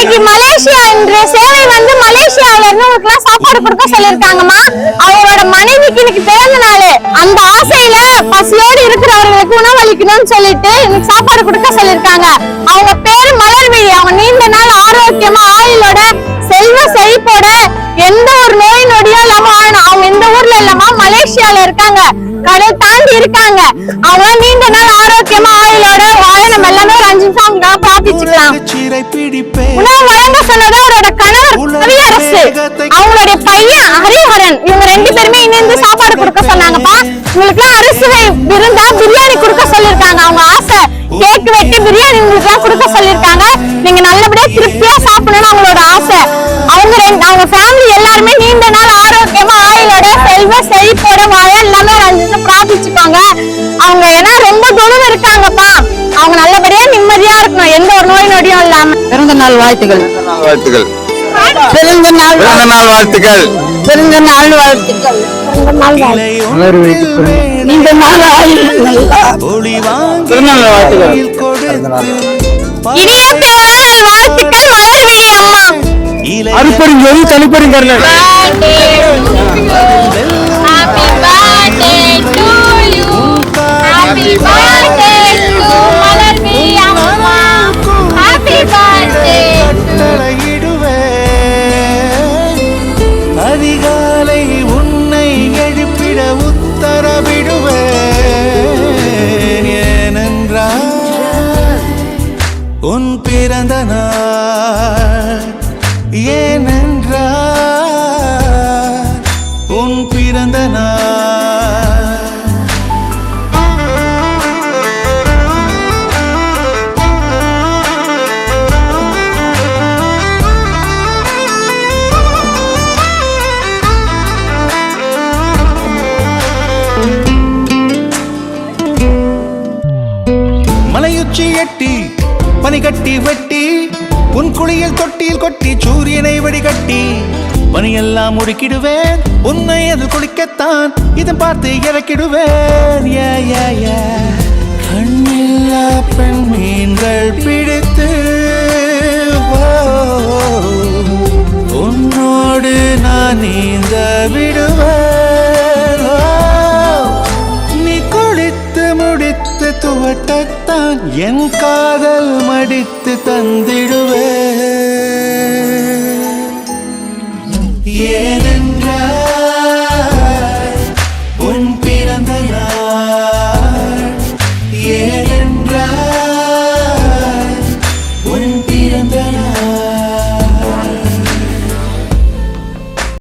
இன்னைக்கு மலேசியா என்ற சேவை வந்து மலேசியாவில இருந்து உங்களுக்கு சாப்பாடு கொடுக்க சொல்லிருக்காங்கம்மா. அவங்களோட மனைவிக்கு இன்னைக்கு பிறந்த நாள். அந்த ஆசையில பசியோடு இருக்கிறவர்களுக்கு உணவளிக்கணும்னு சொல்லிட்டு இன்னைக்கு சாப்பாடு கொடுக்க சொல்லிருக்காங்க. அவங்க பேரு மலர்விழி. அவங்க நீண்ட நாள் ஆரோக்கியமா ஆயுளோட செல்வ செழிப்போட எந்த ஒரு நோய் நொடியும் இல்லாம வாழணும். அவங்க இந்த ஊர்ல இல்லாம மலேசியால இருக்காங்க, கடல் தாண்டி இருக்காங்க. அவங்க நீண்ட நாள் ஆரோக்கியமா ஆயுளோட வாழ நம்ம எல்லாமே ஒரு 5 நிமிஷம் அவங்க பிரார்த்திச்சுக்கலாம். உணவு வழங்க சொன்னது அவரோட கணவர் கவியரசு, அவங்களுடைய பையன் ஹரிஹரன். இவங்க 2 பேருமே இணைந்து சாப்பாடு கொடுக்க சொன்னாங்கப்பா. உங்களுக்கு அரிசுவை விருந்தா பிரியாணி கொடுக்க சொல்லிருக்காங்க. அவங்க ஆசை கேக் வெட்டி பிரியாணி உங்களுக்கு எல்லாம் கொடுக்க சொல்லிருக்காங்க. நீங்க நல்லபடியா திருப்தியா சாப்பிடணும்னு அவங்களோட ஆசை. அவங்க ஃபேமிலி எல்லாருமே நீண்ட நாள் ஆரோக்கியமா ஆயுளோட செல்வ செழிப்போட வாழ எல்லாமே 5 நிமிஷம் பிரார்த்திச்சுக்கோங்க. அவங்க ஏன்னா ரொம்ப துணிவு இருக்காங்கப்பா. அவங்க நல்லபடியா நிம்மதியா இருக்கணும், எந்த ஒரு நோய் நொடியும் இல்லாம. பிறந்த நாள் வாழ்த்துக்கள். பிறந்த நாள் வாழ்த்துக்கள். பிறந்த நாள் வாழ்த்துக்கள். நீண்ட நாள் இனிய பிறந்தநாள் வாழ்த்துக்கள் மலர்விழி அம்மா. அருப்பெருஞ்சோதி தனிப்பெருங்கருணை. அதிகாலை உன்னை எழுப்பிட உத்தரவிடுவேன். ஏனென்றால் உன் பிறந்த நாள். ஏனென்றால் உன் பிறந்த நாள். மலையுச்சி எட்டி பனி கட்டி வெட்டி உன் குளியல் தொட்டியில் கொட்டி சூரியனை வடிகட்டி பனியெல்லாம் முடுக்கிடுவேன். உன்னை அதில் குளிக்கத்தான் இதன் பார்த்து இறக்கிடுவேன். கண்ணில்லா பெண் மீன்கள் பிடித்து உன்னோடு நான் நீந்த விடுவேன். நீ குளித்து முடித்து துவட்டத்தான் என் காதல் மடித்து தந்திடுவே.